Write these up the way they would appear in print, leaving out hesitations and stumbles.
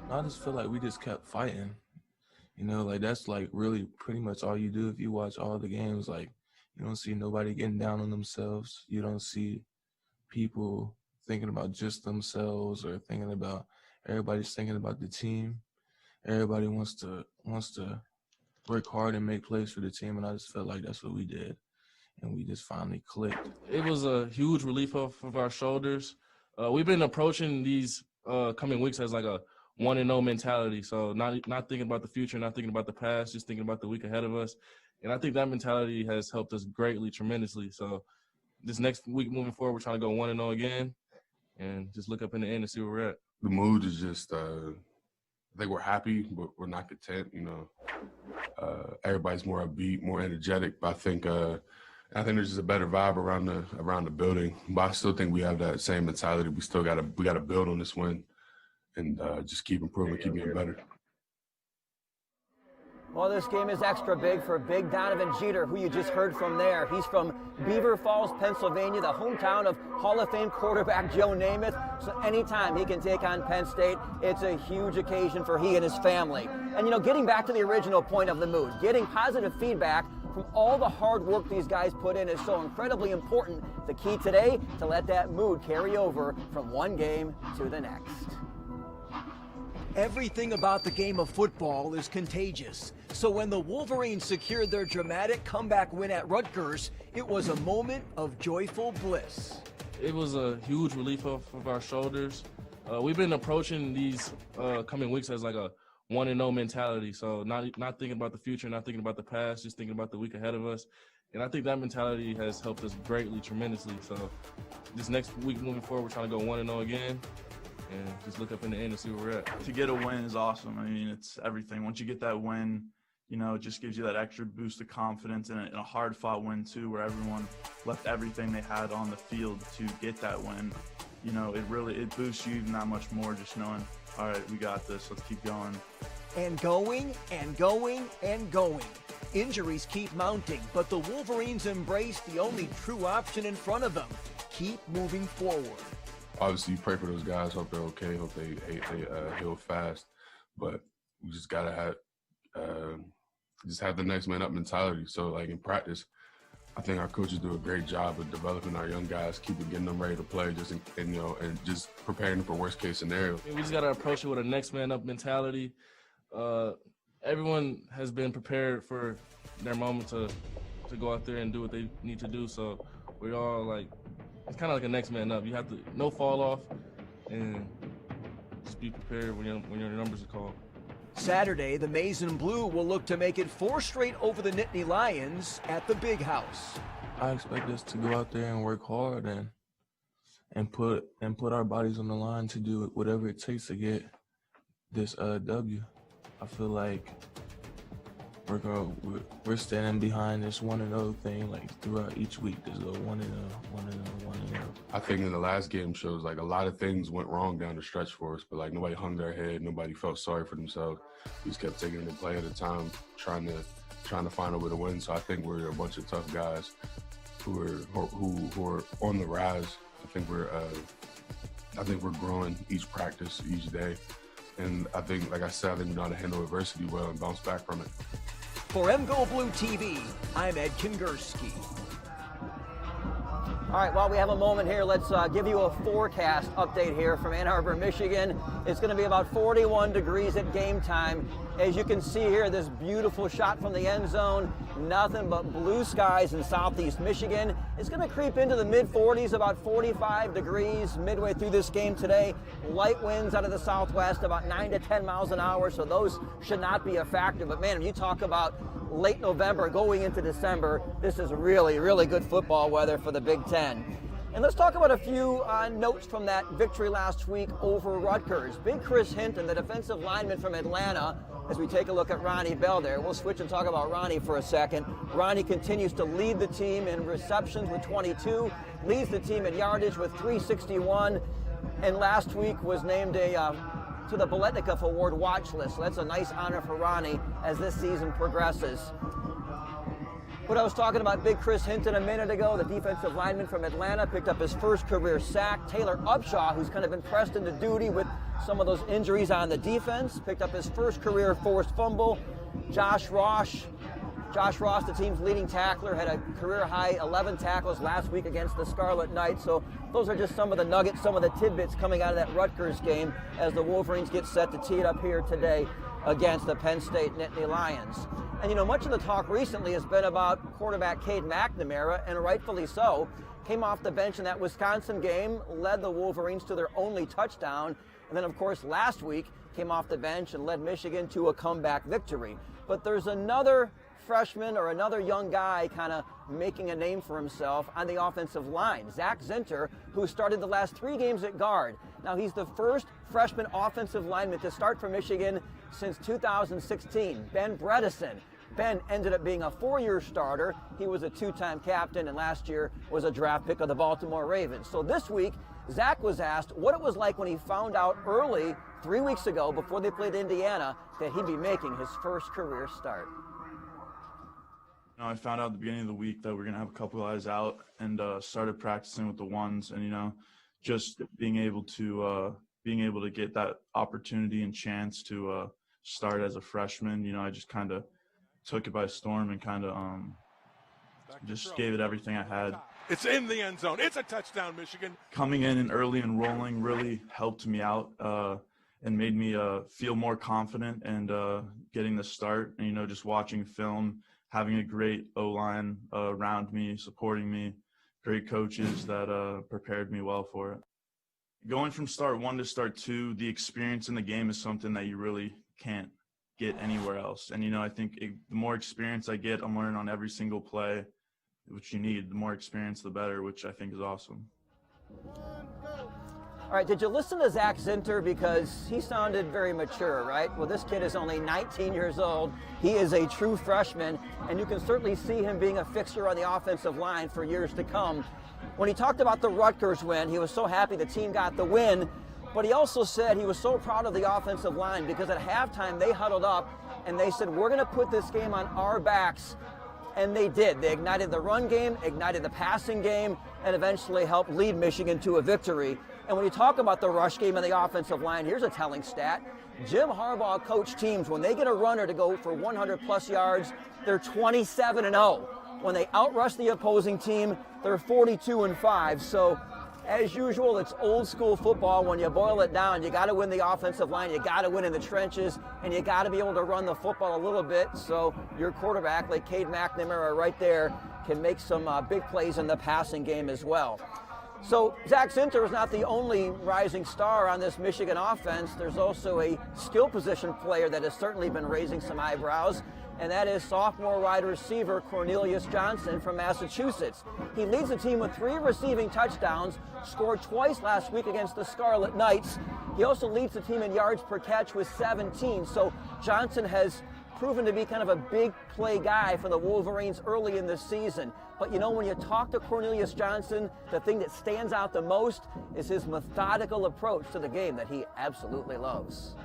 I just feel like we just kept fighting. You know, like that's like really pretty much all you do if you watch all the games. Like you don't see nobody getting down on themselves. You don't see people thinking about just themselves or thinking about everybody's thinking about the team. Everybody wants to work hard and make plays for the team, and I just felt like that's what we did, and we just finally clicked. It was a huge relief off of our shoulders. We've been approaching these coming weeks as like a 1-0 mentality. So not thinking about the future, not thinking about the past, just thinking about the week ahead of us. And I think that mentality has helped us greatly, tremendously. So this next week moving forward, we're trying to go 1-0 again and just look up in the end and see where we're at. The mood is just I think we're happy, but we're not content. You know, everybody's more upbeat, more energetic. But I think there's just a better vibe around the building. But I still think we have that same mentality. We still gotta build on this win and just keep improving, keep getting better. Well, this game is extra big for Big Donovan Jeter, who you just heard from there. He's from Beaver Falls, Pennsylvania, the hometown of Hall of Fame quarterback Joe Namath. So anytime he can take on Penn State, it's a huge occasion for he and his family. And, you know, getting back to the original point of the mood, getting positive feedback from all the hard work these guys put in is so incredibly important. The key today, to let that mood carry over from one game to the next. Everything about the game of football is contagious. So when the Wolverines secured their dramatic comeback win at Rutgers, it was a moment of joyful bliss. It was a huge relief off of our shoulders. We've been approaching these coming weeks as like a 1-0 mentality. So not thinking about the future, not thinking about the past, just thinking about the week ahead of us. And I think that mentality has helped us greatly, tremendously. So this next week moving forward, we're trying to go 1-0 again and just look up in the end and see where we're at. To get a win is awesome. I mean, it's everything. Once you get that win, you know, it just gives you that extra boost of confidence, and a hard-fought win, too, where everyone left everything they had on the field to get that win. You know, it boosts you even that much more, just knowing, all right, we got this, let's keep going. And going, and going, and going. Injuries keep mounting, but the Wolverines embrace the only true option in front of them. Keep moving forward. Obviously, you pray for those guys, hope they're okay, hope they heal fast. But we just got to have the next man up mentality. So, like, in practice, I think our coaches do a great job of developing our young guys, getting them ready to play, and just preparing them for worst case scenario. We just got to approach it with a next man up mentality. Everyone has been prepared for their moment to go out there and do what they need to do. So we're all like, it's kind of like a next man up. You have to no fall off and just be prepared when your numbers are called. Saturday, the Maize and Blue will look to make it 4 straight over the Nittany Lions at the Big House. I expect us to go out there and work hard and put our bodies on the line to do whatever it takes to get this W. I feel like we're standing behind this 1-0 thing, like throughout each week. Just go 1-0, 1-0, 1-0. I think in the last game shows like a lot of things went wrong down the stretch for us, but like nobody hung their head, nobody felt sorry for themselves. We just kept taking it a play at a time, trying to find a way to win. So I think we're a bunch of tough guys who are on the rise. I think we're growing each practice, each day. And I think, like I said, I think we know how to handle adversity well and bounce back from it. For MGO Blue TV, I'm Ed Kingersky. All right, while we have a moment here, let's give you a forecast update here from Ann Arbor, Michigan. It's going to be about 41 degrees at game time. As you can see here, this beautiful shot from the end zone, nothing but blue skies in southeast Michigan. It's going to creep into the mid-40s, about 45 degrees midway through this game today. Light winds out of the southwest, about 9 to 10 miles an hour, so those should not be a factor. But man, if you talk about late November going into December, this is really, really good football weather for the Big Ten. And let's talk about a few notes from that victory last week over Rutgers. Big Chris Hinton, the defensive lineman from Atlanta, as we take a look at Ronnie Bell there. We'll switch and talk about Ronnie for a second. Ronnie continues to lead the team in receptions with 22, leads the team in yardage with 361, and last week was named to the Biletnikoff Award watch list. So that's a nice honor for Ronnie as this season progresses. What I was talking about, big Chris Hinton a minute ago, the defensive lineman from Atlanta, picked up his first career sack. Taylor Upshaw, who's kind of been pressed into duty with some of those injuries on the defense, picked up his first career forced fumble. Josh Ross, the team's leading tackler, had a career-high 11 tackles last week against the Scarlet Knights. So those are just some of the nuggets, some of the tidbits coming out of that Rutgers game as the Wolverines get set to tee it up here today against the Penn State Nittany Lions. And, you know, much of the talk recently has been about quarterback Cade McNamara, and rightfully so. Came off the bench in that Wisconsin game, led the Wolverines to their only touchdown, and then, of course, last week came off the bench and led Michigan to a comeback victory. But there's another freshman or another young guy kind of making a name for himself on the offensive line, Zach Zinter, who started the last 3 games at guard. Now, he's the first freshman offensive lineman to start for Michigan since 2016, Ben Bredesen. Ben ended up being a 4-year starter. He was a 2-time captain, and last year was a draft pick of the Baltimore Ravens. So this week, Zach was asked what it was like when he found out early, 3 weeks ago, before they played Indiana, that he'd be making his first career start. You know, I found out at the beginning of the week that we're going to have a couple guys out, and started practicing with the ones, and, you know, just being able to get that opportunity and chance to start as a freshman, you know, I just kind of took it by storm and kind of just gave it everything I had. It's in the end zone. It's a touchdown, Michigan. Coming in and early enrolling really helped me out and made me feel more confident and getting the start. And, you know, just watching film, having a great O-line around me, supporting me, great coaches that prepared me well for it. Going from start 1 to start 2, the experience in the game is something that you really can't get anywhere else. And, you know, I think the more experience I get, I'm learning on every single play, which you need. The more experience, the better, which I think is awesome. All right, did you listen to Zach Zinter? Because he sounded very mature, right? Well, this kid is only 19 years old. He is a true freshman, and you can certainly see him being a fixture on the offensive line for years to come. When he talked about the Rutgers win, he was so happy the team got the win, but he also said he was so proud of the offensive line because at halftime they huddled up and they said, we're going to put this game on our backs. And they did. They ignited the run game, ignited the passing game, and eventually helped lead Michigan to a victory. And when you talk about the rush game and the offensive line, here's a telling stat. Jim Harbaugh coached teams, when they get a runner to go for 100-plus yards, they're 27-0. When they outrush the opposing team, they're 42-5. So, as usual, it's old school football. When you boil it down, you got to win the offensive line, you got to win in the trenches, and you got to be able to run the football a little bit. So your quarterback, like Cade McNamara right there, can make some big plays in the passing game as well. So Zach Zinter is not the only rising star on this Michigan offense. There's also a skill position player that has certainly been raising some eyebrows, and that is sophomore wide receiver Cornelius Johnson from Massachusetts. He leads the team with 3 receiving touchdowns, scored twice last week against the Scarlet Knights. He also leads the team in yards per catch with 17. So Johnson has proven to be kind of a big play guy for the Wolverines early in the season. But you know, when you talk to Cornelius Johnson, the thing that stands out the most is his methodical approach to the game that he absolutely loves.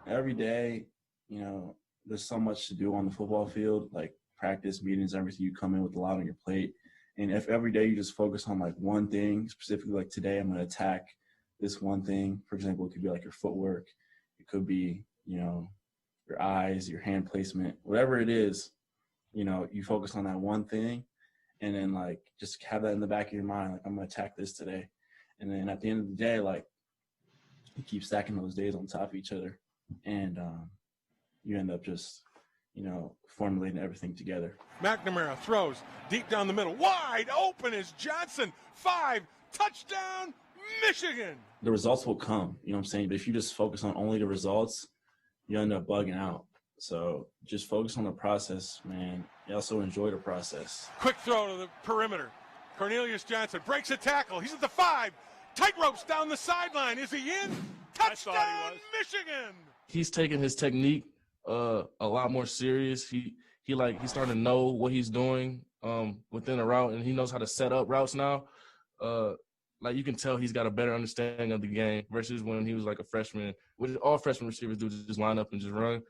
Every day, you know, there's so much to do on the football field, like practice, meetings, everything. You come in with a lot on your plate. And if every day you just focus on like one thing, specifically like today, I'm going to attack this one thing. For example, it could be like your footwork. It could be, you know, your eyes, your hand placement, whatever it is, you know, you focus on that one thing and then like just have that in the back of your mind. Like, I'm going to attack this today. And then at the end of the day, like you keep stacking those days on top of each other. And, you end up just, you know, formulating everything together. McNamara throws deep down the middle. Wide open is Johnson. 5, touchdown, Michigan. The results will come, you know what I'm saying? But if you just focus on only the results, you end up bugging out. So just focus on the process, man. You also enjoy the process. Quick throw to the perimeter. Cornelius Johnson breaks a tackle. He's at the 5. Tight ropes down the sideline. Is he in? Touchdown, Michigan. He's taking his technique a lot more serious. He's starting to know what he's doing within a route, and he knows how to set up routes now. Like you can tell he's got a better understanding of the game versus when he was like a freshman, which all freshman receivers do, just line up and just run.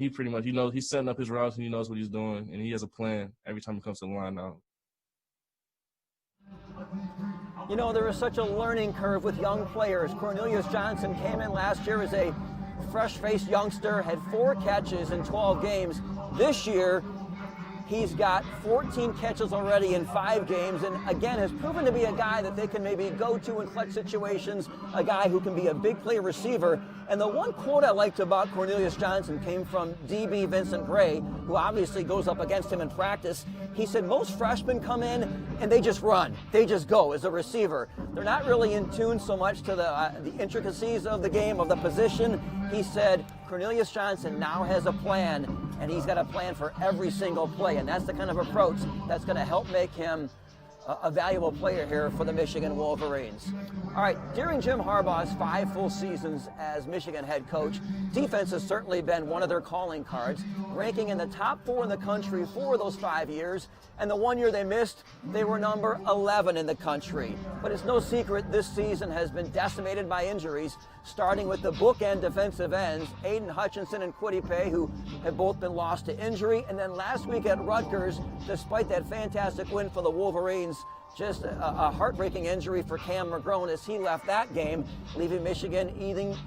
he pretty much, he's setting up his routes and he knows what he's doing, and he has a plan every time he comes to the line now. There is such a learning curve with young players. Cornelius Johnson came in last year as a fresh-faced youngster, had 4 catches in 12 games. This year, he's got 14 catches already in 5 games, and again has proven to be a guy that they can maybe go to in clutch situations, a guy who can be a big play receiver. And the one quote I liked about Cornelius Johnson came from DB Vincent Gray, who obviously goes up against him in practice. He said most freshmen come in and they just run. They just go as a receiver. They're not really in tune so much to the intricacies of the game, of the position. He said Cornelius Johnson now has a plan, and he's got a plan for every single play, and that's the kind of approach that's going to help make him a valuable player here for the Michigan Wolverines. All right, during Jim Harbaugh's 5 full seasons as Michigan head coach, defense has certainly been one of their calling cards, ranking in the top 4 in the country for those 5 years, and the 1 year they missed, they were number 11 in the country. But it's no secret this season has been decimated by injuries, starting with the bookend defensive ends, Aiden Hutchinson and Kwity Paye, who have both been lost to injury. And then last week at Rutgers, despite that fantastic win for the Wolverines, just a heartbreaking injury for Cam McGrone as he left that game, leaving Michigan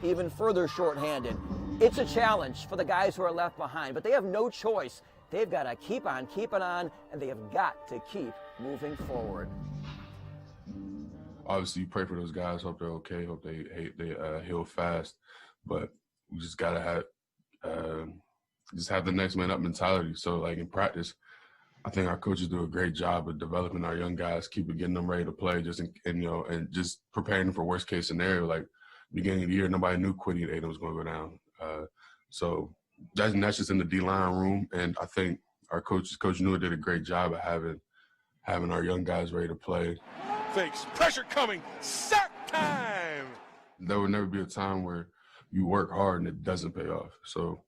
even further shorthanded. It's a challenge for the guys who are left behind, but they have no choice. They've got to keep on keeping on, and they have got to keep moving forward. Obviously, you pray for those guys. Hope they're okay. Hope they heal fast. But we just gotta have the next man up mentality. So, like in practice, I think our coaches do a great job of developing our young guys, getting them ready to play, and just preparing them for worst case scenario. Like beginning of the year, nobody knew Kwity and Aiden was going to go down. So that's just in the D-line room, and I think our Coach Newell did a great job of having our young guys ready to play. Fakes, pressure coming, sack time! There will never be a time where you work hard and it doesn't pay off. So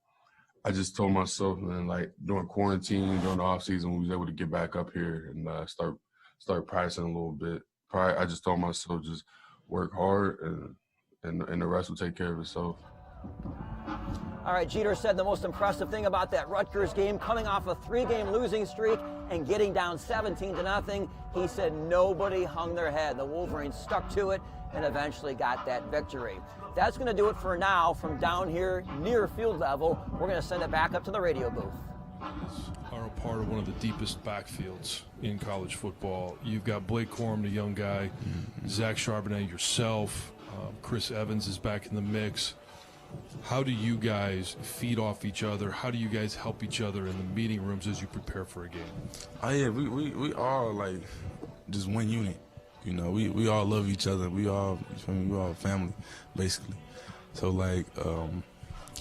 I just told myself, man, like during quarantine, during the off season, we was able to get back up here and start practicing a little bit. I just told myself just work hard and the rest will take care of itself. All right, Jeter said the most impressive thing about that Rutgers game, coming off a 3-game losing streak and getting down 17-0, he said nobody hung their head. The Wolverines stuck to it and eventually got that victory. That's going to do it for now from down here near field level. We're going to send it back up to the radio booth. Are a part of one of the deepest backfields in college football. You've got Blake Corum, the young guy, Zach Charbonnet, yourself, Chris Evans is back in the mix. How do you guys feed off each other? How do you guys help each other in the meeting rooms as you prepare for a game? Oh yeah, we all like just one unit. You know, we all love each other. We all family, basically. So like,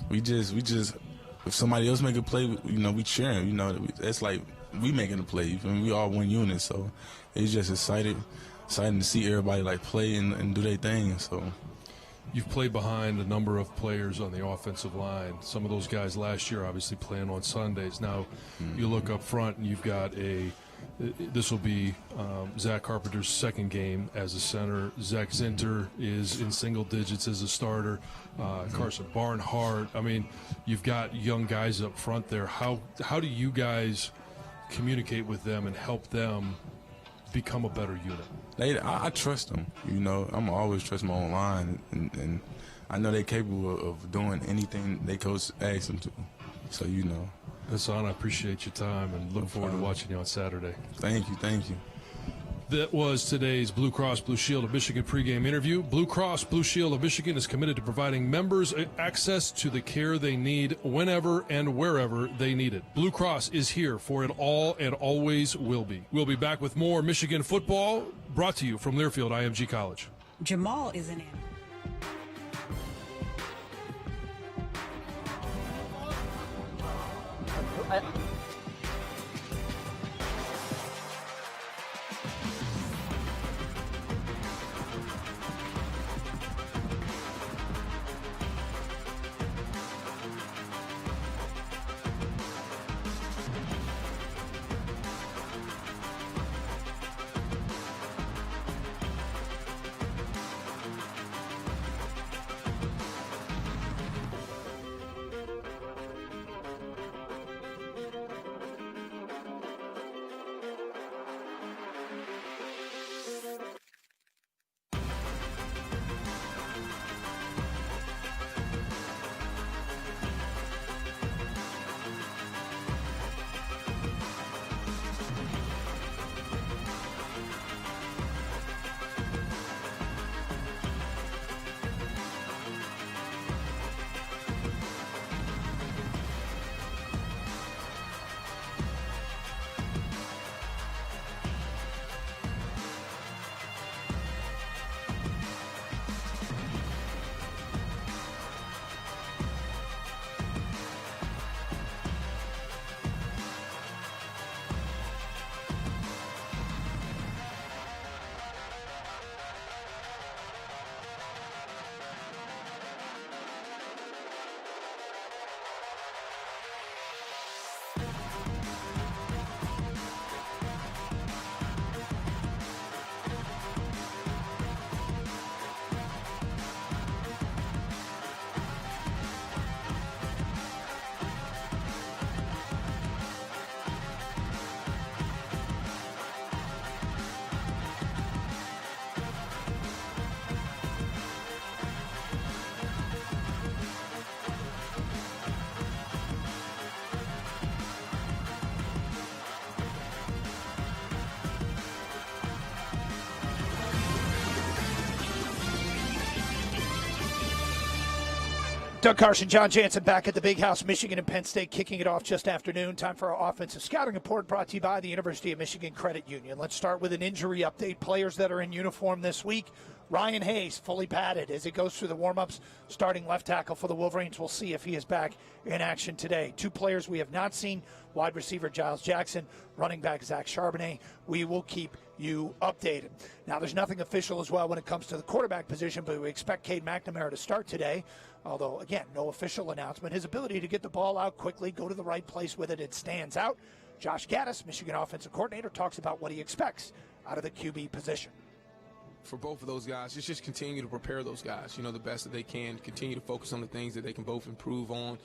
we just if somebody else make a play, we cheering. That's like we making a play. You feel me? We all one unit. So it's just exciting to see everybody like play and do their thing. So. You've played behind a number of players on the offensive line. Some of those guys last year obviously playing on Sundays. Now you look up front and you've got this will be Zach Carpenter's second game as a center. Zach Zinter is in single digits as a starter. Carson Barnhart. I mean, you've got young guys up front there. How do you guys communicate with them and help them become a better unit? I trust them. I'm always trust my own line, and I know they're capable of doing anything they coach asks them to. So Hassan, I appreciate your time and look forward to watching you on Saturday. Thank you. That was today's Blue Cross Blue Shield of Michigan pregame interview. Blue Cross Blue Shield of Michigan is committed to providing members access to the care they need whenever and wherever they need it. Blue Cross is here for it all and always will be. We'll be back with more Michigan football brought to you from Learfield IMG College. Jamal is in it. Doug Carson, John Jansen back at the Big House. Michigan and Penn State kicking it off just afternoon. Time for our offensive scouting report brought to you by the University of Michigan Credit Union. Let's start with an injury update. Players that are in uniform this week. Ryan Hayes, fully padded as he goes through the warm-ups, starting left tackle for the Wolverines. We'll see if he is back in action today. Two players we have not seen, wide receiver Giles Jackson, running back Zach Charbonnet. We will keep you updated. Now, there's nothing official as well when it comes to the quarterback position, but we expect Cade McNamara to start today. Although, again, no official announcement. His ability to get the ball out quickly, go to the right place with it, it stands out. Josh Gaddis, Michigan offensive coordinator, talks about what he expects out of the QB position. For both of those guys, just continue to prepare those guys, the best that they can, continue to focus on the things that they can both improve on,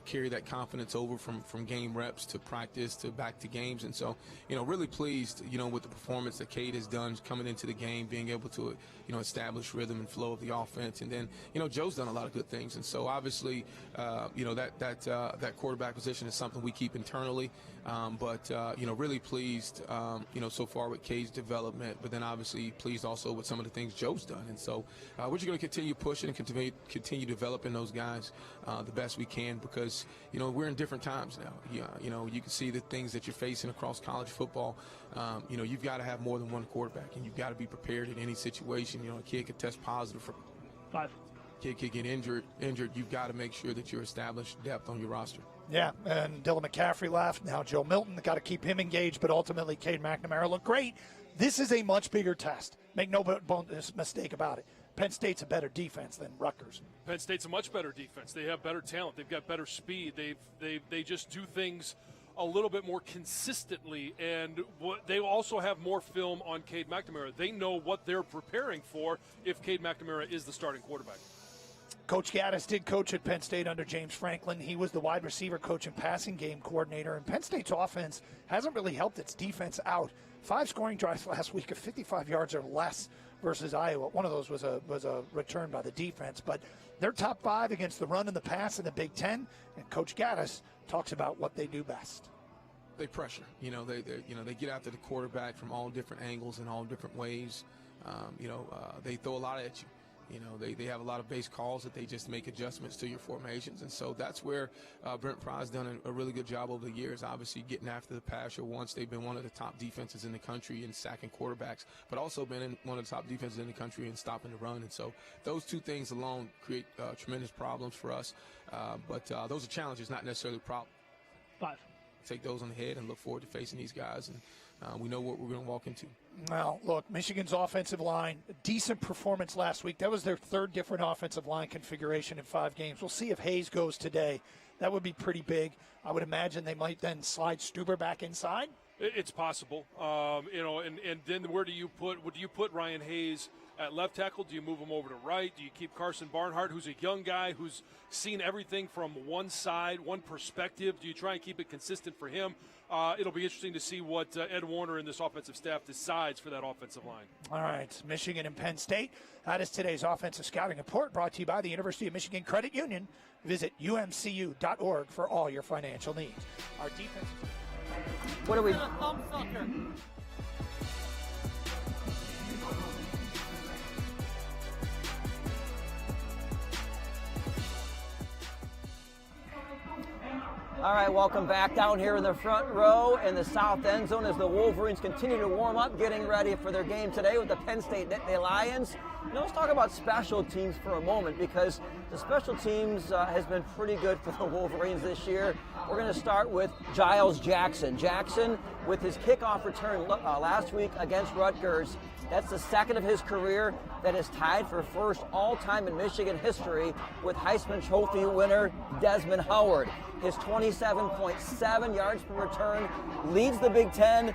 carry that confidence over from game reps to practice to back to games. And so, really pleased, with the performance that Cade has done coming into the game, being able to, establish rhythm and flow of the offense. And then, Joe's done a lot of good things. And so obviously, that quarterback position is something we keep internally. But really pleased, so far with Cade's development, but then obviously pleased also with some of the things Joe's done. And so we're just going to continue pushing and continue developing those guys the best we can, because, we're in different times now. You can see the things that you're facing across college football. You've got to have more than one quarterback, and you've got to be prepared in any situation. A kid could test positive for 5. Kid could get injured. You've got to make sure that you're established depth on your roster. Yeah, and Dylan McCaffrey left. Now Joe Milton, got to keep him engaged, but ultimately Cade McNamara looked great. This is a much bigger test. Make no mistake about it. Penn State's a better defense than Rutgers. Penn State's a much better defense. They have better talent. They've got better speed. They just do things a little bit more consistently, and they also have more film on Cade McNamara. They know what they're preparing for if Cade McNamara is the starting quarterback. Coach Gaddis did coach at Penn State under James Franklin. He was the wide receiver coach and passing game coordinator, and Penn State's offense hasn't really helped its defense out. 5 scoring drives last week of 55 yards or less versus Iowa. One of those was a return by the defense, but they're top 5 against the run and the pass in the Big Ten, and Coach Gaddis talks about what they do best. They pressure. They get after the quarterback from all different angles and all different ways. They throw a lot at you. They have a lot of base calls that they just make adjustments to your formations. And so that's where Brent Pry's done a really good job over the years, obviously getting after the passer. Once they've been one of the top defenses in the country in sacking quarterbacks, but also been one of the top defenses in the country in stopping the run. And so those two things alone create tremendous problems for us. But those are challenges, not necessarily problems. 5. Take those on the head and look forward to facing these guys. And we know what we're going to walk into. Well, look, Michigan's offensive line, decent performance last week. That was their 3rd different offensive line configuration in 5 games. We'll see if Hayes goes today. That would be pretty big. I would imagine they might then slide Stuber back inside. It's possible. And then where do you put Ryan Hayes at left tackle? Do you move him over to right? Do you keep Carson Barnhart, who's a young guy who's seen everything from one side, one perspective? Do you try and keep it consistent for him? It'll be interesting to see what Ed Warner and this offensive staff decides for that offensive line. All right, Michigan and Penn State. That is today's offensive scouting report brought to you by the University of Michigan Credit Union. Visit umcu.org for all your financial needs. Our defense. What are we? All right, welcome back down here in the front row in the south end zone as the Wolverines continue to warm up, getting ready for their game today with the Penn State Nittany Lions. Now let's talk about special teams for a moment, because the special teams has been pretty good for the Wolverines this year. We're going to start with Giles Jackson. Jackson, with his kickoff return last week against Rutgers, that's the 2nd of his career that is tied for first all-time in Michigan history with Heisman Trophy winner Desmond Howard. His 27.7 yards per return leads the Big Ten.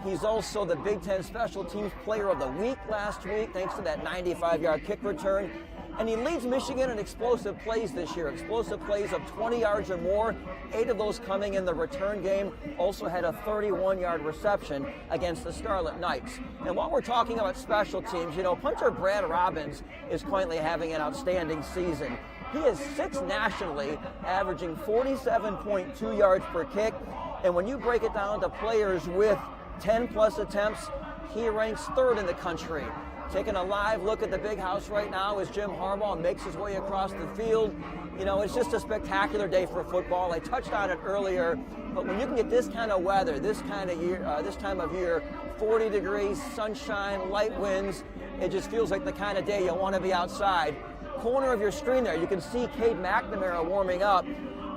He's also the Big Ten Special Teams Player of the Week last week, thanks to that 95-yard kick return. And he leads Michigan in explosive plays this year. Explosive plays of 20 yards or more, 8 of those coming in the return game. Also had a 31-yard reception against the Scarlet Knights. And while we're talking about special teams, punter Brad Robbins is currently having an outstanding season. He is 6th nationally, averaging 47.2 yards per kick. And when you break it down to players with 10-plus attempts, he ranks 3rd in the country. Taking a live look at the big house right now as Jim Harbaugh makes his way across the field. You know, it's just a spectacular day for football. I touched on it earlier, but when you can get this kind of weather, this kind of year, this time of year, 40 degrees, sunshine, light winds, it just feels like the kind of day you want to be outside. Corner of your screen there, you can see Cade McNamara warming up.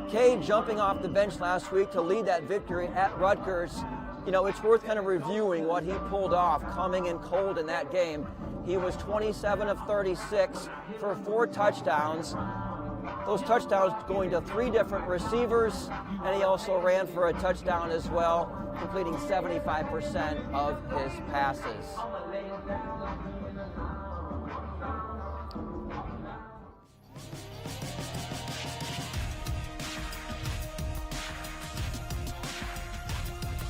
Cade jumping off the bench last week to lead that victory at Rutgers. You know, it's worth kind of reviewing what he pulled off coming in cold in that game. He was 27 of 36 for 4 touchdowns. Those touchdowns going to 3 different receivers, and he also ran for a touchdown as well, completing 75% of his passes.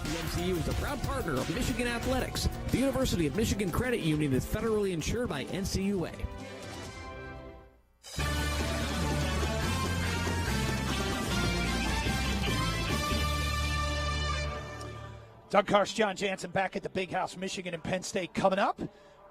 The MCU is a proud partner of Michigan Athletics. The University of Michigan Credit Union is federally insured by NCUA. Doug Karsch, John Jansen back at the Big House, Michigan and Penn State coming up.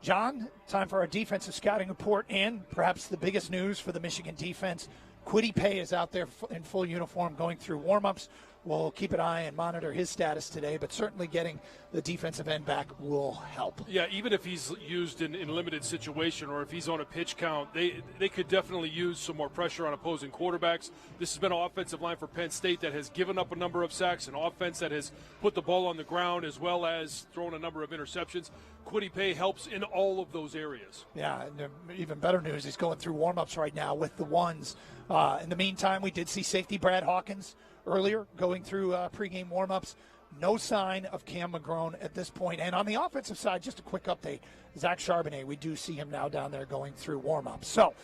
John, time for our defensive scouting report and perhaps the biggest news for the Michigan defense. Kwity Paye is out there in full uniform going through warm-ups. We'll keep an eye and monitor his status today, but certainly getting the defensive end back will help. Yeah, even if he's used in limited situation or if he's on a pitch count, they could definitely use some more pressure on opposing quarterbacks. This has been an offensive line for Penn State that has given up a number of sacks, an offense that has put the ball on the ground as well as thrown a number of interceptions. Kwity Paye helps in all of those areas. Yeah, and even better news, he's going through warm-ups right now with the ones. In the meantime, we did see safety Brad Hawkins earlier going through pregame warm-ups. No sign of Cam McGrone at this point. And on the offensive side, just a quick update. Zach Charbonnet, we do see him now down there going through warm-ups. So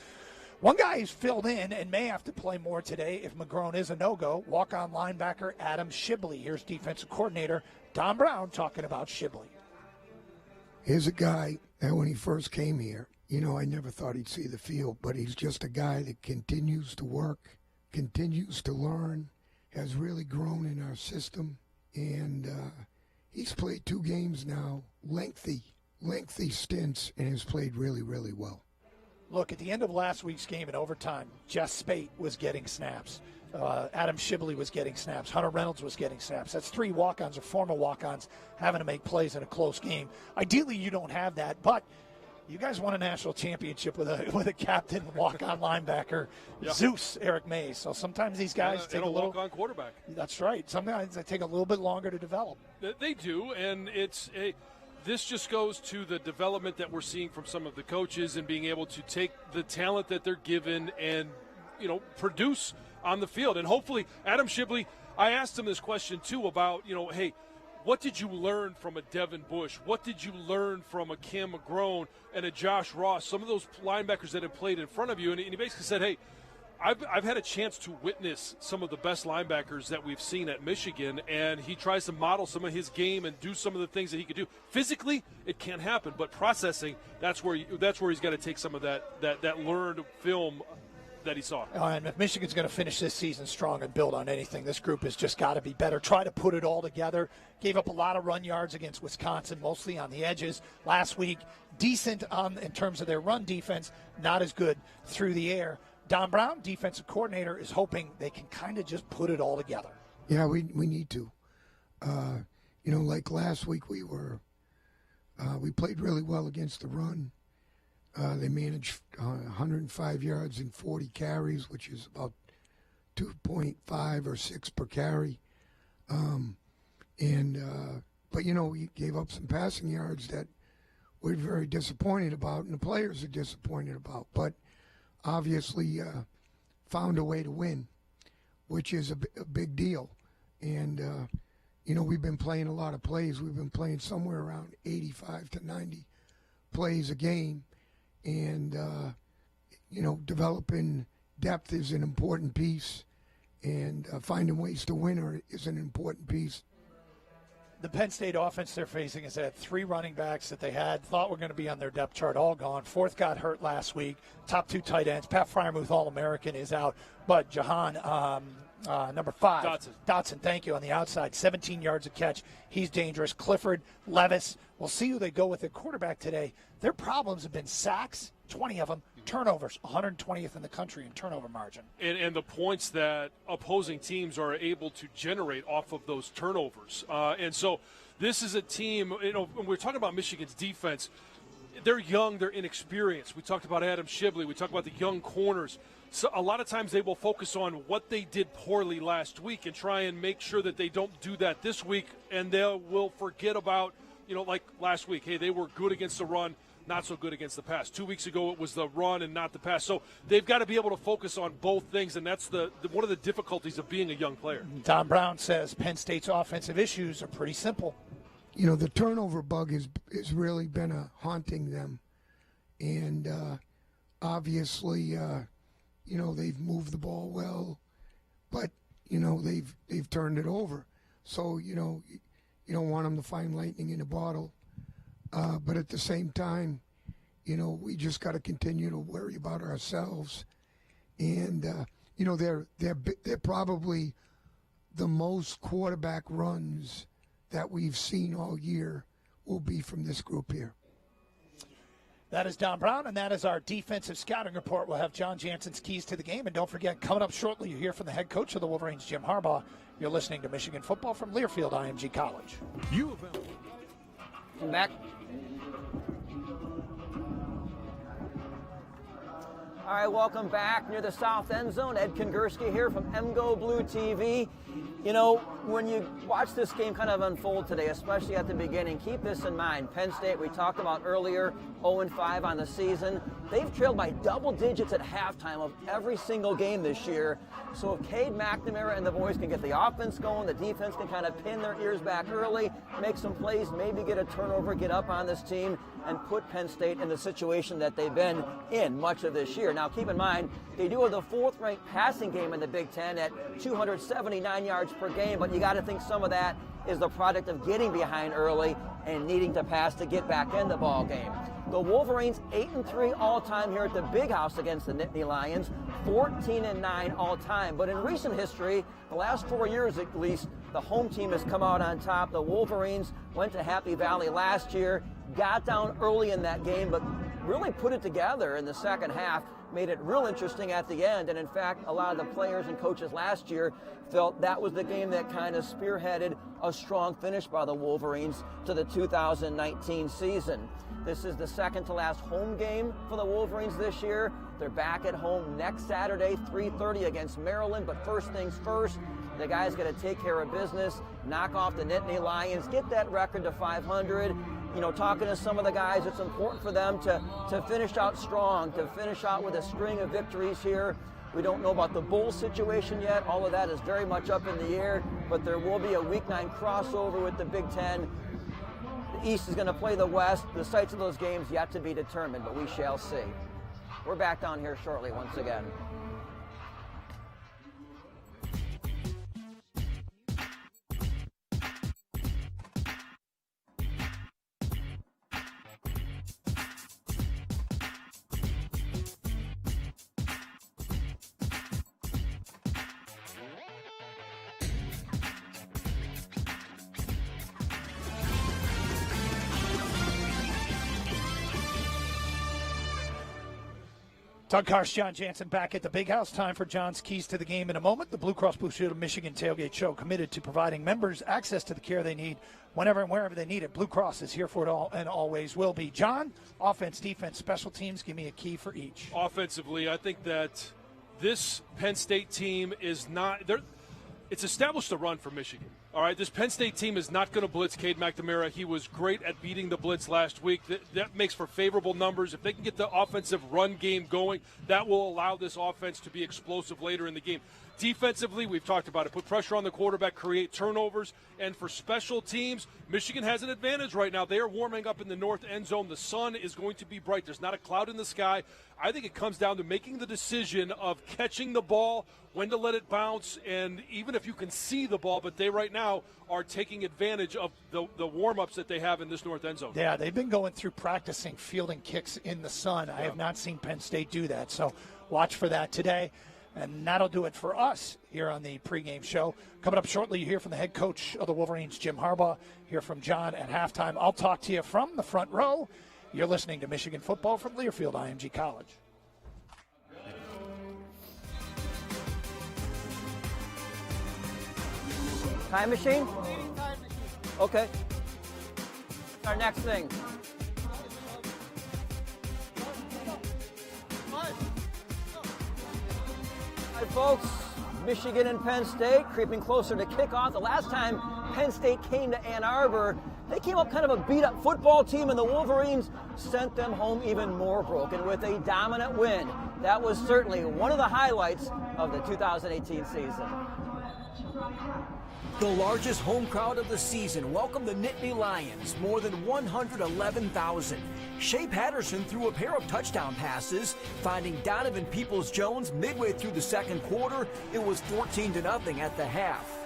one guy who's filled in and may have to play more today if McGrone is a no-go, walk-on linebacker Adam Shibley. Here's defensive coordinator Don Brown talking about Shibley. Here's a guy that when he first came here, you know, I never thought he'd see the field, but he's just a guy that continues to work, continues to learn, has really grown in our system, and he's played 2 games now, lengthy stints, and has played really, really well. Look, at the end of last week's game in overtime, Jess Spate was getting snaps. Adam Shibley was getting snaps. Hunter Reynolds was getting snaps. That's 3 walk-ons or former walk-ons having to make plays in a close game. Ideally, you don't have that, but you guys won a national championship with a captain walk-on linebacker, Zeus Eric Mays. So sometimes these guys take a little walk-on quarterback. That's right. Sometimes they take a little bit longer to develop. They do, and this just goes to the development that we're seeing from some of the coaches and being able to take the talent that they're given and produce on the field. And hopefully, Adam Shibley, I asked him this question too about hey, what did you learn from a Devin Bush? What did you learn from a Cam McGrone and a Josh Ross, some of those linebackers that have played in front of you? And he basically said, hey, I've had a chance to witness some of the best linebackers that we've seen at Michigan, and he tries to model some of his game and do some of the things that he could do. Physically, it can't happen, but processing, that's where he's got to take some of that learned film that he saw. And if Michigan's going to finish this season strong and build on anything, this group has just got to be better. Try to put it all together. Gave up a lot of run yards against Wisconsin, mostly on the edges. Last week, decent in terms of their run defense, not as good through the air. Don Brown, defensive coordinator, is hoping they can kind of just put it all together. Yeah, we need to. Like last week, we played really well against the run. They managed 105 yards and 40 carries, which is about 2.5 or 6 per carry. But we gave up some passing yards that we're very disappointed about, and the players are disappointed about. But obviously found a way to win, which is a big deal. And, we've been playing a lot of plays. We've been playing somewhere around 85 to 90 plays a game. And, developing depth is an important piece, and finding ways to win is an important piece. The Penn State offense they're facing has had 3 running backs that they thought were going to be on their depth chart, all gone. 4th got hurt last week. Top 2 tight ends. Pat Freiermuth, All-American, is out. But Jahan Number 5, Dotson, thank you, on the outside, 17 yards a catch. He's dangerous. Clifford, Levis, we'll see who they go with at quarterback today. Their problems have been sacks, 20 of them, turnovers, 120th in the country in turnover margin. And the points that opposing teams are able to generate off of those turnovers. And so this is a team, when we're talking about Michigan's defense, they're young, they're inexperienced. We talked about Adam Shibley. We talked about the young corners. So a lot of times they will focus on what they did poorly last week and try and make sure that they don't do that this week, and they will forget about, like last week, hey, they were good against the run, not so good against the pass. 2 weeks ago it was the run and not the pass. So they've got to be able to focus on both things, and that's one of the difficulties of being a young player. Don Brown says Penn State's offensive issues are pretty simple. The turnover bug has really been haunting them. And obviously, they've moved the ball well, but, they've turned it over. So, you don't want them to find lightning in a bottle. But at the same time, we just got to continue to worry about ourselves. And, they're probably the most quarterback runs that we've seen all year will be from this group here. That is Don Brown, and that is our defensive scouting report. We'll have John Jansen's keys to the game. And don't forget, coming up shortly, you hear from the head coach of the Wolverines, Jim Harbaugh. You're listening to Michigan Football from Learfield IMG College. Come back. All right, welcome back near the south end zone. Ed Kongursky here from MGO Blue TV. When you watch this game kind of unfold today, especially at the beginning, keep this in mind. Penn State, we talked about earlier, 0-5 on the season. They've trailed by double digits at halftime of every single game this year. So if Cade McNamara and the boys can get the offense going, the defense can kind of pin their ears back early, make some plays, maybe get a turnover, get up on this team, and put Penn State in the situation that they've been in much of this year. Now, keep in mind, they do have the 4th-ranked passing game in the Big Ten at 279 yards per game, but you got to think some of that is the product of getting behind early and needing to pass to get back in the ball game. The Wolverines 8-3 all-time here at the Big House against the Nittany Lions, 14-9 all-time. But in recent history, the last 4 years at least, the home team has come out on top. The Wolverines went to Happy Valley last year, got down early in that game, but really put it together in the second half, made it real interesting at the end. And in fact, a lot of the players and coaches last year felt that was the game that kind of spearheaded a strong finish by the Wolverines to the 2019 season. This is the second to last home game for the Wolverines this year. They're back at home next Saturday, 3:30 against Maryland. But first things first, the guys got to take care of business, knock off the Nittany Lions, get that record to 500. Talking to some of the guys, it's important for them to finish out strong, to finish out with a string of victories here. We don't know about the bowl situation yet. All of that is very much up in the air, but there will be a Week 9 crossover with the Big Ten. The East is going to play the West. The sites of those games yet to be determined, but we shall see. We're back down here shortly once again. Doug Karsh, John Jansen back at the Big House. Time for John's keys to the game in a moment. The Blue Cross Blue Shield of Michigan Tailgate Show, committed to providing members access to the care they need whenever and wherever they need it. Blue Cross is here for it all and always will be. John, offense, defense, special teams, give me a key for each. Offensively, I think that this Penn State team is not – it's established a run for Michigan. All right, this Penn State team is not going to blitz Cade McNamara. He was great at beating the blitz last week. That makes for favorable numbers. If they can get the offensive run game going, that will allow this offense to be explosive later in the game. Defensively, we've talked about it. Put pressure on the quarterback, create turnovers. And for special teams, Michigan has an advantage right now. They are warming up in the north end zone. The sun is going to be bright. There's not a cloud in the sky. I think it comes down to making the decision of catching the ball, when to let it bounce, and even if you can see the ball, but they right now are taking advantage of the warm-ups that they have in this north end zone. Yeah, they've been going through practicing fielding kicks in the sun. I have not seen Penn State do that, so watch for that today. And that'll do it for us here on the pregame show. Coming up shortly, you hear from the head coach of the Wolverines, Jim Harbaugh. Hear from John at halftime. I'll talk to you from the front row. You're listening to Michigan football from Learfield IMG College. Time machine? Okay. Our next thing. All right, folks, Michigan and Penn State creeping closer to kickoff. The last time Penn State came to Ann Arbor, they came up kind of a beat-up football team, and the Wolverines sent them home even more broken with a dominant win. That was certainly one of the highlights of the 2018 season. The largest home crowd of the season welcomed the Nittany Lions, more than 111,000. Shea Patterson threw a pair of touchdown passes, finding Donovan Peoples-Jones midway through the second quarter. It was 14-0 at the half.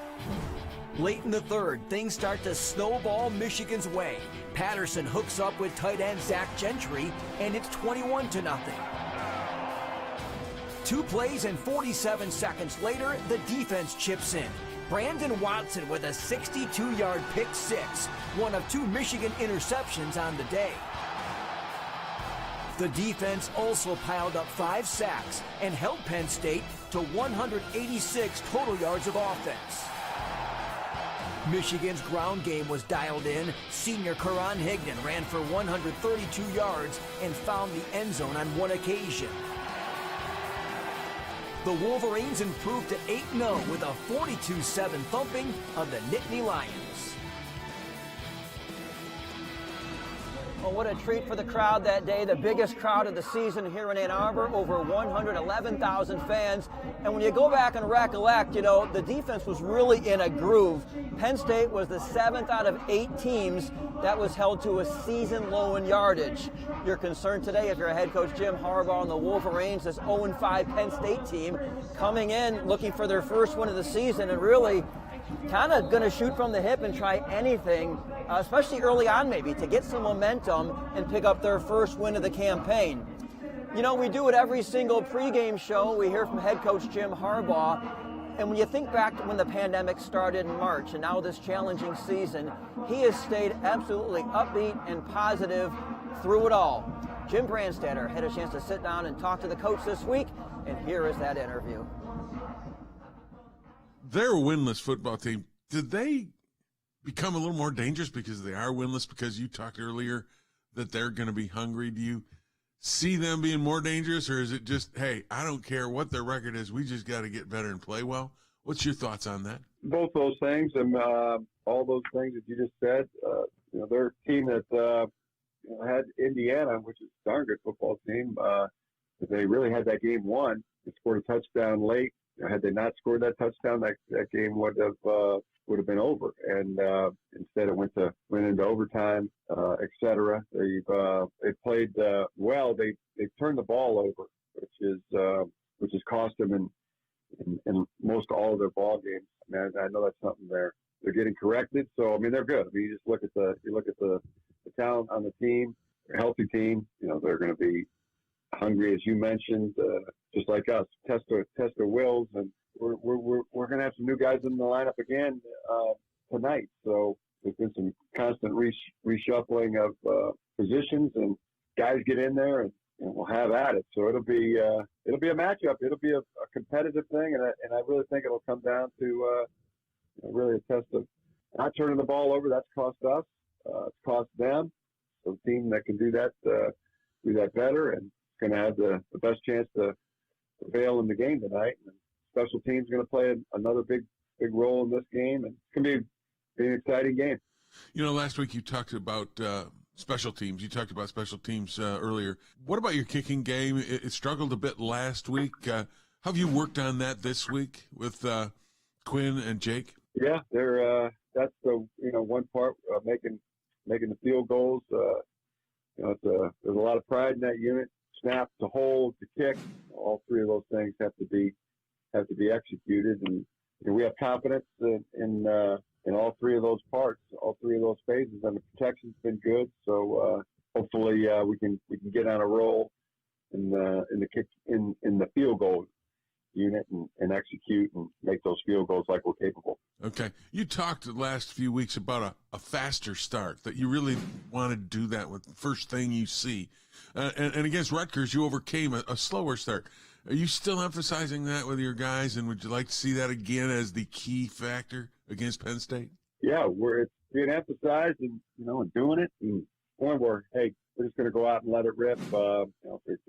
Late in the third, things start to snowball Michigan's way. Patterson hooks up with tight end Zach Gentry, and it's 21-0. 2 plays and 47 seconds later, the defense chips in. Brandon Watson with a 62-yard pick six, one of 2 Michigan interceptions on the day. The defense also piled up 5 sacks and held Penn State to 186 total yards of offense. Michigan's ground game was dialed in. Senior Karan Higdon ran for 132 yards and found the end zone on 1 occasion. The Wolverines improved to 8-0 with a 42-7 thumping of the Nittany Lions. Well, what a treat for the crowd that day. The biggest crowd of the season here in Ann Arbor, over 111,000 fans. And when you go back and recollect, you know, the defense was really in a groove. Penn State was the 7th out of 8 teams that was held to a season low in yardage. You're concerned today if you're a head coach Jim Harbaugh and the Wolverines, this 0-5 Penn State team coming in looking for their first win of the season and really kind of going to shoot from the hip and try anything, especially early on maybe, to get some momentum and pick up their first win of the campaign. You know, we do it every single pregame show. We hear from head coach Jim Harbaugh. And when you think back to when the pandemic started in March and now this challenging season, he has stayed absolutely upbeat and positive through it all. Jim Brandstatter had a chance to sit down and talk to the coach this week, and here is that interview. Their winless football team, did they become a little more dangerous because they are winless? Because you talked earlier that they're going to be hungry. Do you see them being more dangerous, or is it just, hey, I don't care what their record is, we just got to get better and play well? What's your thoughts on that? Both those things, and all those things that you just said. You know, they're a team that had Indiana, which is a darn good football team. They really had that game won. They scored a touchdown late. Had they not scored that touchdown, that game would have been over. And instead, it went into overtime, et cetera. They played well. They turned the ball over, which has cost them in most all of their ball games. I mean, I know that's something they're getting corrected. So I mean, they're good. I mean, you just look at the talent on the team. They're a healthy team. You know, they're going to be hungry, as you mentioned, just like us, test their wills, and we're going to have some new guys in the lineup again tonight. So there's been some constant reshuffling of positions, and guys get in there, and we'll have at it. So it'll be a matchup. It'll be a competitive thing, and I really think it'll come down to really a test of not turning the ball over. That's cost us. It's cost them. So a team that can do that better, and going to have the best chance to prevail in the game tonight. And special teams going to play another big role in this game, and it's going to be an exciting game. You know, last week you talked about special teams. You talked about special teams earlier. What about your kicking game? It struggled a bit last week. How have you worked on that this week with Quinn and Jake? Yeah, that's the one part, making the field goals. There's a lot of pride in that unit. Snap, to hold, to kick, all 3 of those things have to be executed, and we have confidence in all 3 of those parts, all 3 of those phases, and the protection's been good. So hopefully we can get on a roll in the kick in the field goal unit and execute and make those field goals like we're capable. Okay. You talked the last few weeks about a faster start, that you really want to do that with the first thing you see. And against Rutgers, you overcame a slower start. Are you still emphasizing that with your guys, and would you like to see that again as the key factor against Penn State? Yeah, it's being emphasized and doing it. And point where, hey, we're just going to go out and let it rip. To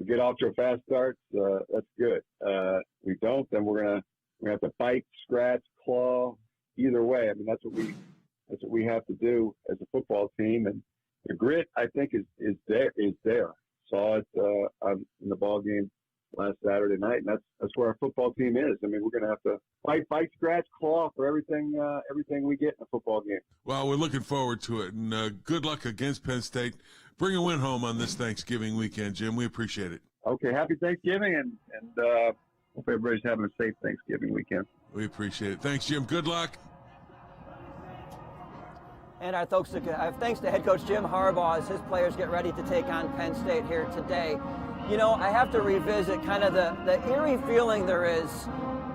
get off to a fast start, that's good. We don't, then we're gonna have to bite, scratch, claw. Either way, I mean that's what we have to do as a football team. And the grit, I think, is there. Saw it in the ball game last Saturday night, and that's where our football team is. I mean, we're going to have to bite, scratch, claw for everything we get in a football game. Well, we're looking forward to it, and good luck against Penn State. Bring a win home on this Thanksgiving weekend, Jim. We appreciate it. Okay, happy Thanksgiving, and hope everybody's having a safe Thanksgiving weekend. We appreciate it. Thanks, Jim. Good luck. And our thanks to head coach Jim Harbaugh as his players get ready to take on Penn State here today. I have to revisit kind of the eerie feeling there is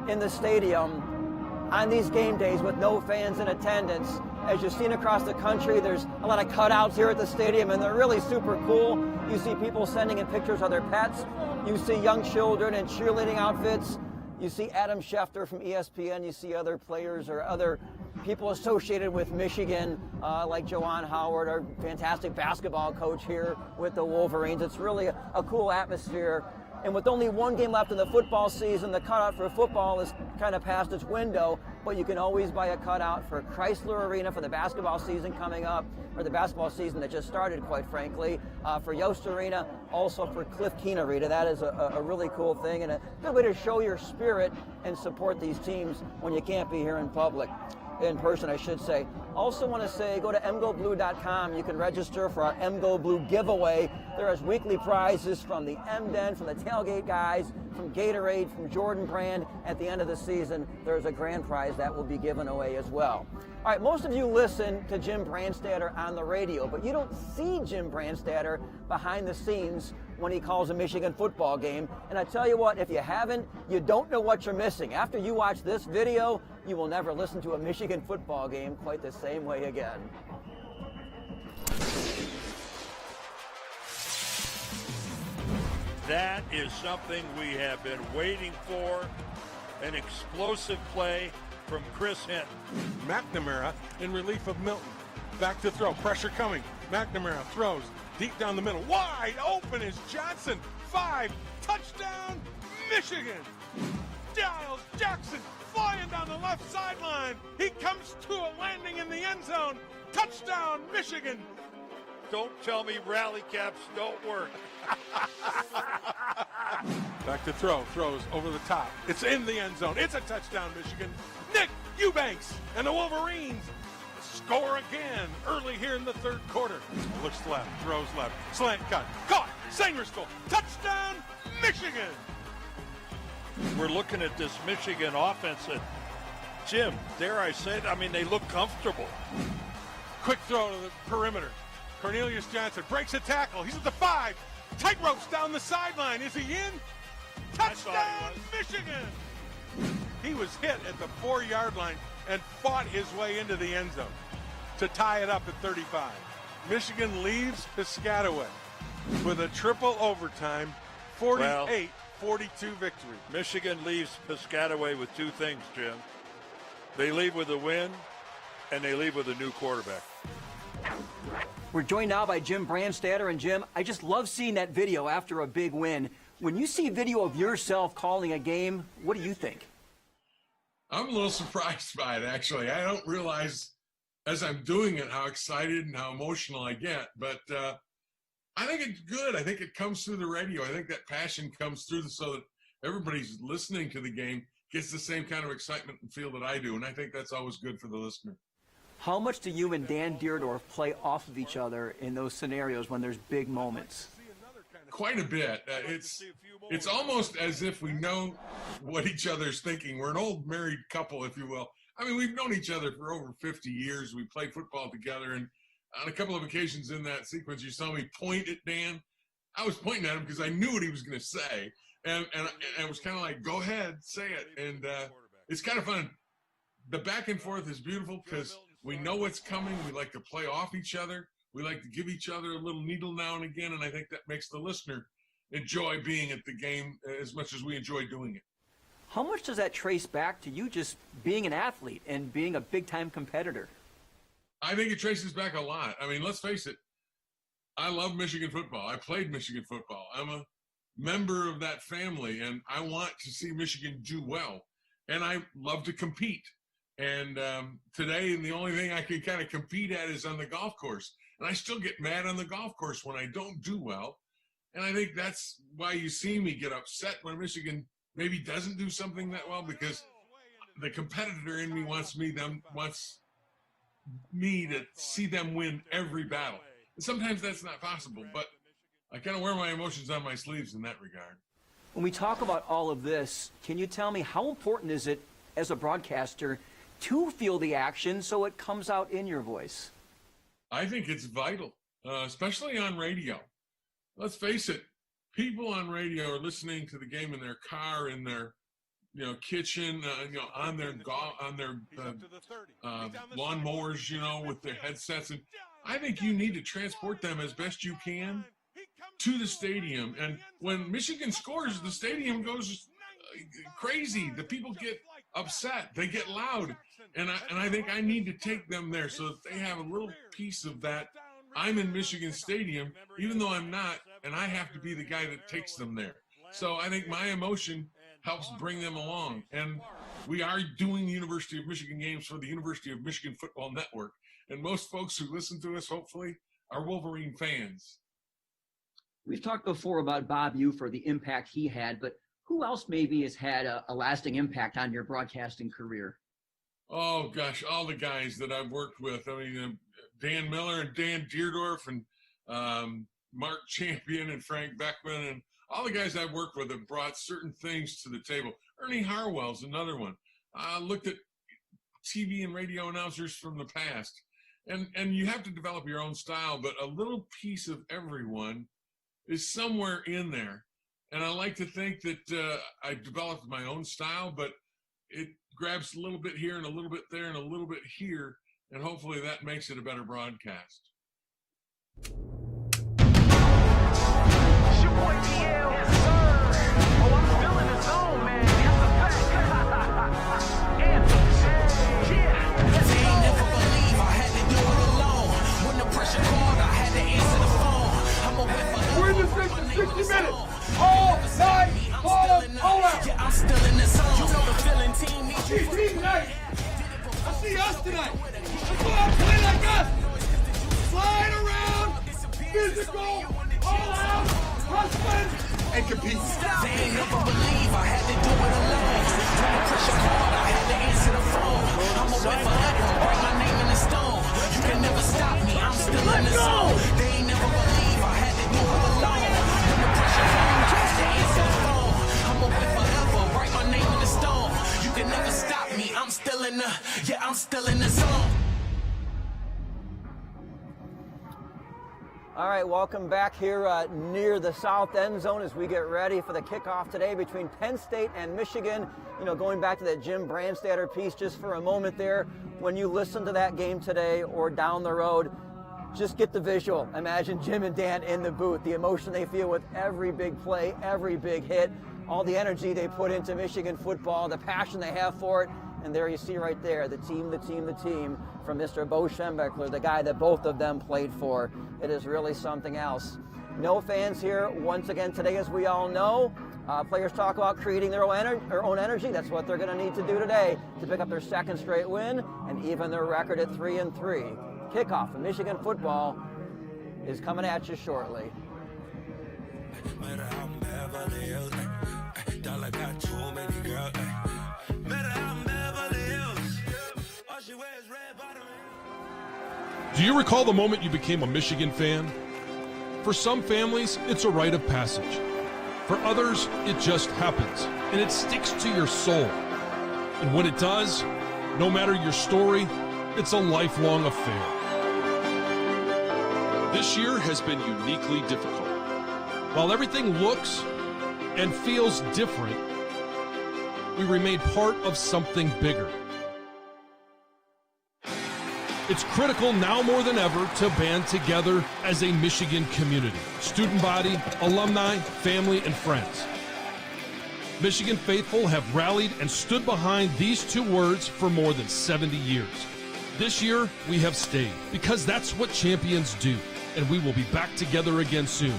in the stadium on these game days with no fans in attendance. As you've seen across the country, there's a lot of cutouts here at the stadium, and they're really super cool. You see people sending in pictures of their pets. You see young children in cheerleading outfits. You see Adam Schefter from ESPN. You see other players or other people associated with Michigan, like Joanne Howard, our fantastic basketball coach here with the Wolverines. It's really a cool atmosphere. And with only one game left in the football season, the cutout for football is kind of past its window, but you can always buy a cutout for Chrysler Arena for the basketball season coming up, or the basketball season that just started, quite frankly, for Yost Arena, also for Cliff Keen Arena. That is a really cool thing and a good way to show your spirit and support these teams when you can't be here in person, I should say. Also want to say, go to mgoblue.com. You can register for our MGO Blue giveaway. There is weekly prizes from the M-Den, from the Tailgate guys, from Gatorade, from Jordan Brand. At the end of the season, there's a grand prize that will be given away as well. All right, most of you listen to Jim Brandstatter on the radio, but you don't see Jim Brandstatter behind the scenes when he calls a Michigan football game. And I tell you what, if you haven't, you don't know what you're missing. After you watch this video, you will never listen to a Michigan football game quite the same way again. That is something we have been waiting for. An explosive play from Chris Hinton. McNamara in relief of Milton. Back to throw. Pressure coming. McNamara throws deep down the middle. Wide open is Johnson. 5. Touchdown, Michigan. Giles Jackson flying down the left sideline. He comes to a landing in the end zone. Touchdown, Michigan. Don't tell me rally caps don't work. Back to throw. Throws over the top. It's in the end zone. It's a touchdown, Michigan. Nick Eubanks and the Wolverines score again early here in the third quarter. Looks left. Throws left. Slant cut. Caught. Sangersville. Touchdown, Michigan. We're looking at this Michigan offense, and Jim, dare I say it, I mean, they look comfortable. Quick throw to the perimeter. Cornelius Johnson breaks a tackle. He's at the 5. Tight ropes down the sideline. Is he in? Touchdown, Michigan! He was hit at the 4-yard line and fought his way into the end zone to tie it up at 35. Michigan leaves Piscataway with a triple overtime 48-42 victory. Michigan leaves Piscataway with two things, Jim. They leave with a win, and they leave with a new quarterback. We're joined now by Jim Brandstatter. And Jim, I just love seeing that video after a big win. When you see video of yourself calling a game, what do you think? I'm a little surprised by it, actually. I don't realize as I'm doing it how excited and how emotional I get. But I think it's good. I think it comes through the radio. I think that passion comes through so that everybody's listening to the game gets the same kind of excitement and feel that I do. And I think that's always good for the listener. How much do you and Dan Deerdorf play off of each other in those scenarios when there's big moments? Quite a bit. It's almost as if we know what each other's thinking. We're an old married couple, if you will. I mean, we've known each other for over 50 years. We played football together, and on a couple of occasions in that sequence, you saw me point at Dan. I was pointing at him because I knew what he was going to say, And it was kind of like, go ahead, say it. And it's kind of fun. The back and forth is beautiful because we know what's coming. We like to play off each other. We like to give each other a little needle now and again, and I think that makes the listener enjoy being at the game as much as we enjoy doing it. How much does that trace back to you just being an athlete and being a big-time competitor? I think it traces back a lot. I mean, let's face it. I love Michigan football. I played Michigan football. I'm a member of that family, and I want to see Michigan do well. And I love to compete. And today, the only thing I can kind of compete at is on the golf course. And I still get mad on the golf course when I don't do well. And I think that's why you see me get upset when Michigan maybe doesn't do something that well, because the competitor in me wants me to see them win every battle. And sometimes that's not possible, but I kind of wear my emotions on my sleeves in that regard. When we talk about all of this, can you tell me how important is it as a broadcaster to feel the action so it comes out in your voice? I think it's vital, especially on radio. Let's face it, people on radio are listening to the game in their car, in their kitchen, on their lawnmowers, with their headsets. And I think you need to transport them as best you can to the stadium. And when Michigan scores, the stadium goes crazy. The people get upset. They get loud. And I think I need to take them there so that they have a little piece of that. I'm in Michigan Stadium, even though I'm not, and I have to be the guy that takes them there. So I think my emotion helps bring them along. And we are doing the University of Michigan games for the University of Michigan Football Network. And most folks who listen to us, hopefully, are Wolverine fans. We've talked before about Bob Ufer, the impact he had, but who else maybe has had a lasting impact on your broadcasting career? Oh, gosh, all the guys that I've worked with. I mean, Dan Miller and Dan Deerdorf and Mark Champion and Frank Beckman and all the guys I've worked with have brought certain things to the table. Ernie Harwell's another one. I looked at TV and radio announcers from the past. And you have to develop your own style, but a little piece of everyone is somewhere in there. And I like to think that I developed my own style, but it grabs a little bit here and a little bit there and a little bit here, and hopefully that makes it a better broadcast. We're in this thing for 60 minutes. All night, all out. Yeah, I'm still in the zone. You know the feeling, team. I see you tonight. I see us tonight. Let's go out and play like us. Slide around, physical, all out, hustling, and compete. They ain't never believe I had to do it alone. When the pressure called, I had to answer the phone. I'ma win forever, write my name in the stone. You can never stop me, I'm still in the zone. They ain't never believe I had to do it alone. When the pressure called, I had to answer the phone. I'ma win forever, write my name in the stone. You can never stop me, I'm still in the zone. All right, welcome back here near the south end zone as we get ready for the kickoff today between Penn State and Michigan. Going back to that Jim Brandstatter piece just for a moment there, when you listen to that game today or down the road, just get the visual. Imagine Jim and Dan in the booth, the emotion they feel with every big play, every big hit, all the energy they put into Michigan football, the passion they have for it. And there you see right there, the team from Mr. Bo Schembechler, the guy that both of them played for. It is really something else. No fans here once again today, as we all know. Players talk about creating their own energy. That's what they're going to need to do today to pick up their second straight win and even their record at 3-3. Kickoff of Michigan football is coming at you shortly. Do you recall the moment you became a Michigan fan? For some families, it's a rite of passage. For others, it just happens, and it sticks to your soul. And when it does, no matter your story, it's a lifelong affair. This year has been uniquely difficult. While everything looks and feels different, we remain part of something bigger. It's critical now more than ever to band together as a Michigan community, student body, alumni, family, and friends. Michigan faithful have rallied and stood behind these two words for more than 70 years. This year, we have stayed because that's what champions do, and we will be back together again soon.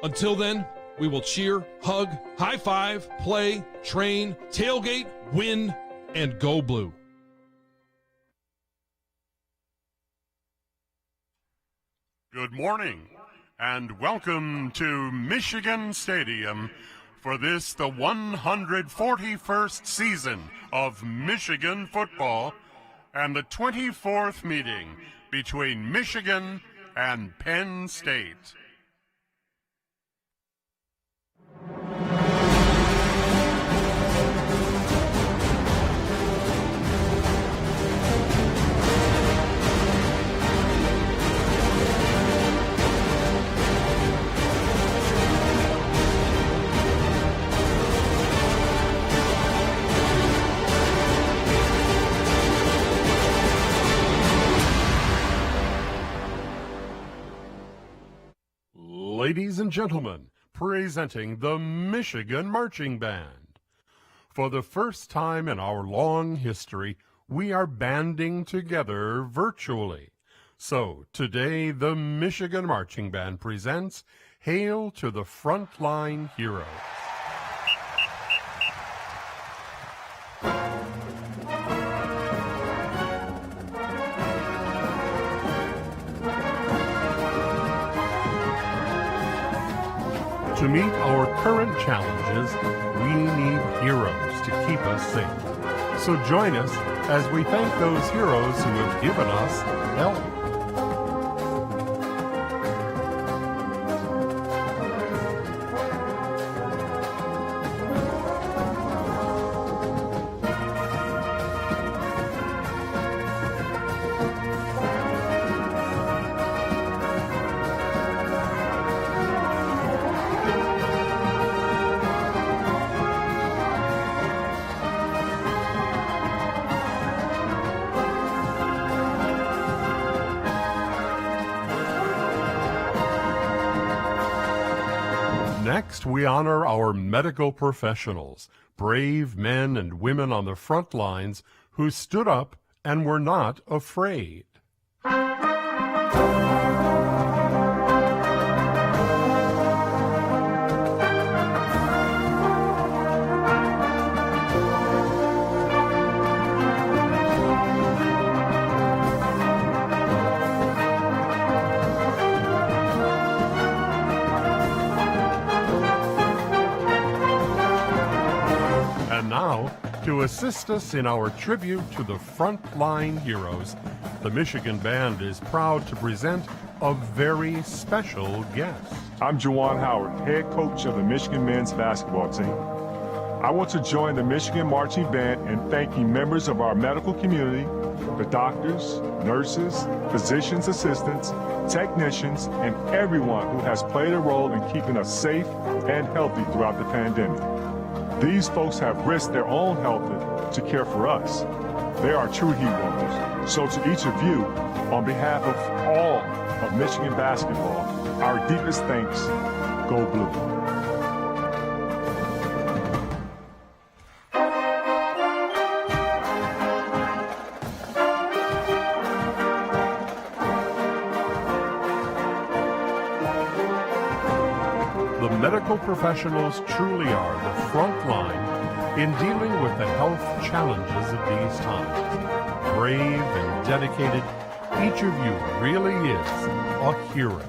Until then, we will cheer, hug, high five, play, train, tailgate, win, and go blue. Good morning, and welcome to Michigan Stadium for this, the 141st season of Michigan football and the 24th meeting between Michigan and Penn State. Ladies and gentlemen, presenting the Michigan Marching Band. For the first time in our long history, we are banding together virtually. So today, the Michigan Marching Band presents Hail to the Frontline Heroes. To meet our current challenges, we need heroes to keep us safe. So join us as we thank those heroes who have given us help. Next, we honor our medical professionals, brave men and women on the front lines who stood up and were not afraid. To assist us in our tribute to the frontline heroes, the Michigan Band is proud to present a very special guest. I'm Juwan Howard, head coach of the Michigan men's basketball team. I want to join the Michigan Marching Band in thanking members of our medical community, the doctors, nurses, physicians' assistants, technicians, and everyone who has played a role in keeping us safe and healthy throughout the pandemic. These folks have risked their own health to care for us. They are true heroes. So to each of you, on behalf of all of Michigan basketball, our deepest thanks. Go Blue. Medical professionals truly are the front line in dealing with the health challenges of these times. Brave and dedicated, each of you really is a hero.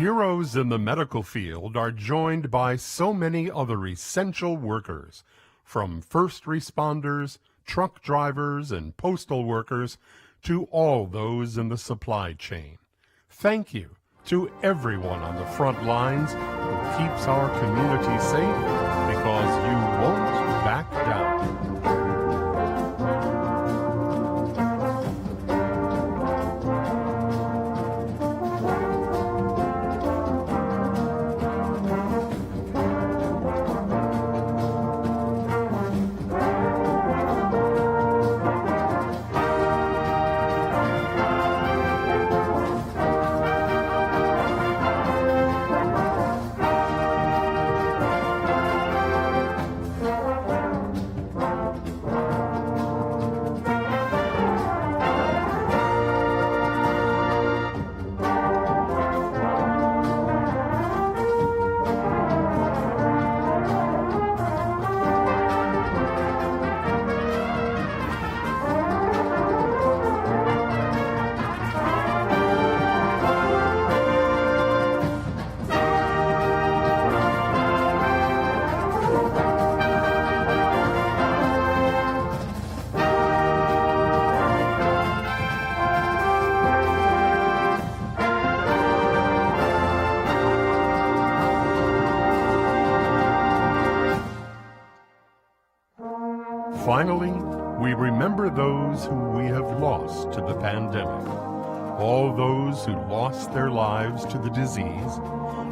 Heroes in the medical field are joined by so many other essential workers, from first responders, truck drivers, and postal workers, to all those in the supply chain. Thank you to everyone on the front lines who keeps our community safe, because you won't back down. Finally, we remember those who we have lost to the pandemic. All those who lost their lives to the disease,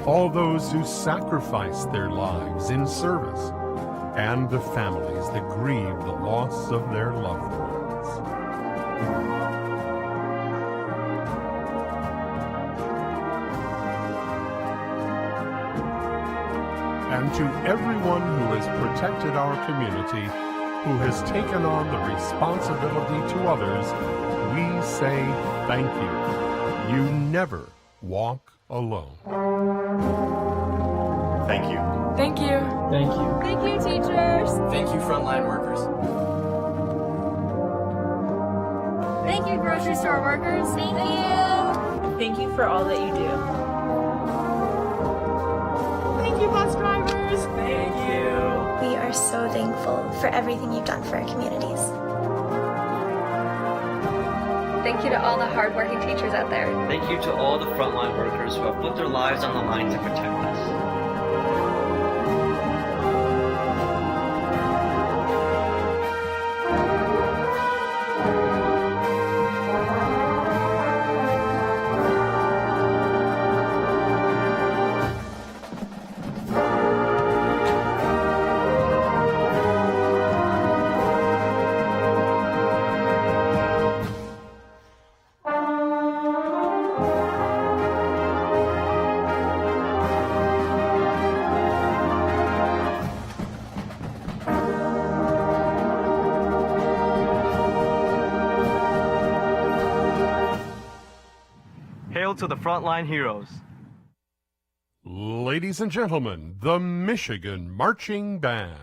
all those who sacrificed their lives in service, and the families that grieve the loss of their loved ones. And to everyone who has protected our community, who has taken on the responsibility to others, we say thank you. You never walk alone. Thank you. Thank you. Thank you. Thank you, teachers. Thank you, frontline workers. Thank you, grocery store workers. Thank you. Thank you for all that you do. Thank you, bus drivers. Thank you. We are so thankful for everything you've done for our communities. Thank you to all the hardworking teachers out there. Thank you to all the frontline workers who have put their lives on the line to protect us. To the frontline heroes. Ladies and gentlemen, the Michigan Marching Band.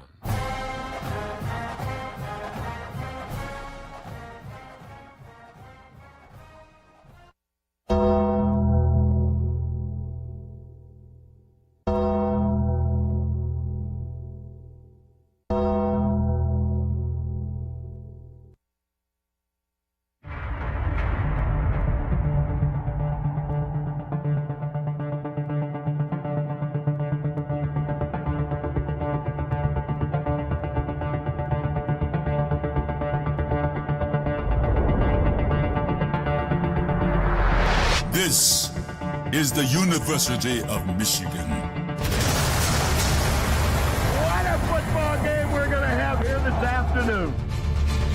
This is the University of Michigan. What a football game we're going to have here this afternoon.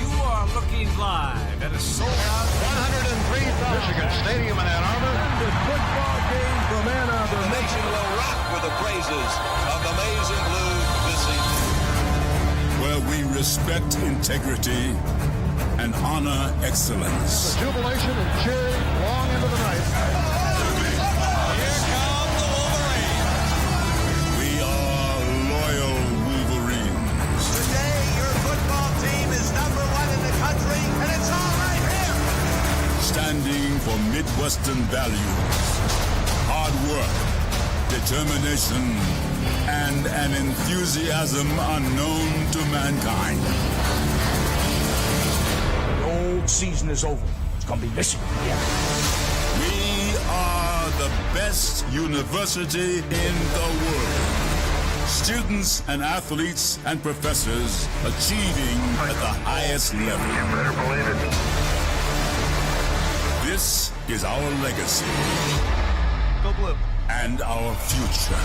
You are looking live at a sold-out 103,000 Michigan Stadium in Ann Arbor. This football game from Ann Arbor. The nation will rock with the praises of the Maize and Blue this evening. Where we respect integrity and honor excellence. The jubilation and cheering long into the night. Here come the Wolverines. We are loyal Wolverines. Today, your football team is #1 in the country, and it's all right here. Standing for Midwestern values, hard work, determination, and an enthusiasm unknown to mankind. The old season is over. It's going to be Michigan. We are the best university in the world. Students and athletes and professors achieving at the highest level. You better believe it. This is our legacy. Go blue. And our future.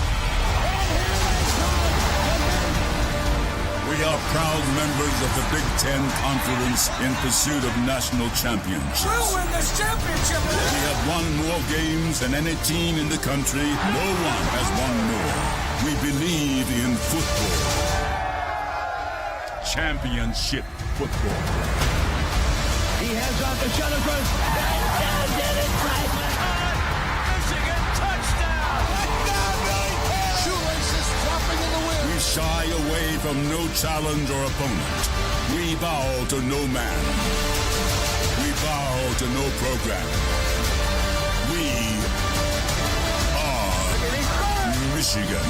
We are proud members of the Big Ten Conference in pursuit of national championships. We'll win this championship! We have won more games than any team in the country. No one has won more. We believe in football. Championship football. He has on the shuttle cross. Michigan touchdown! Shoelaces dropping in the wind. We shy away from no challenge or opponent. We bow to no man. We bow to no program. We are Michigan.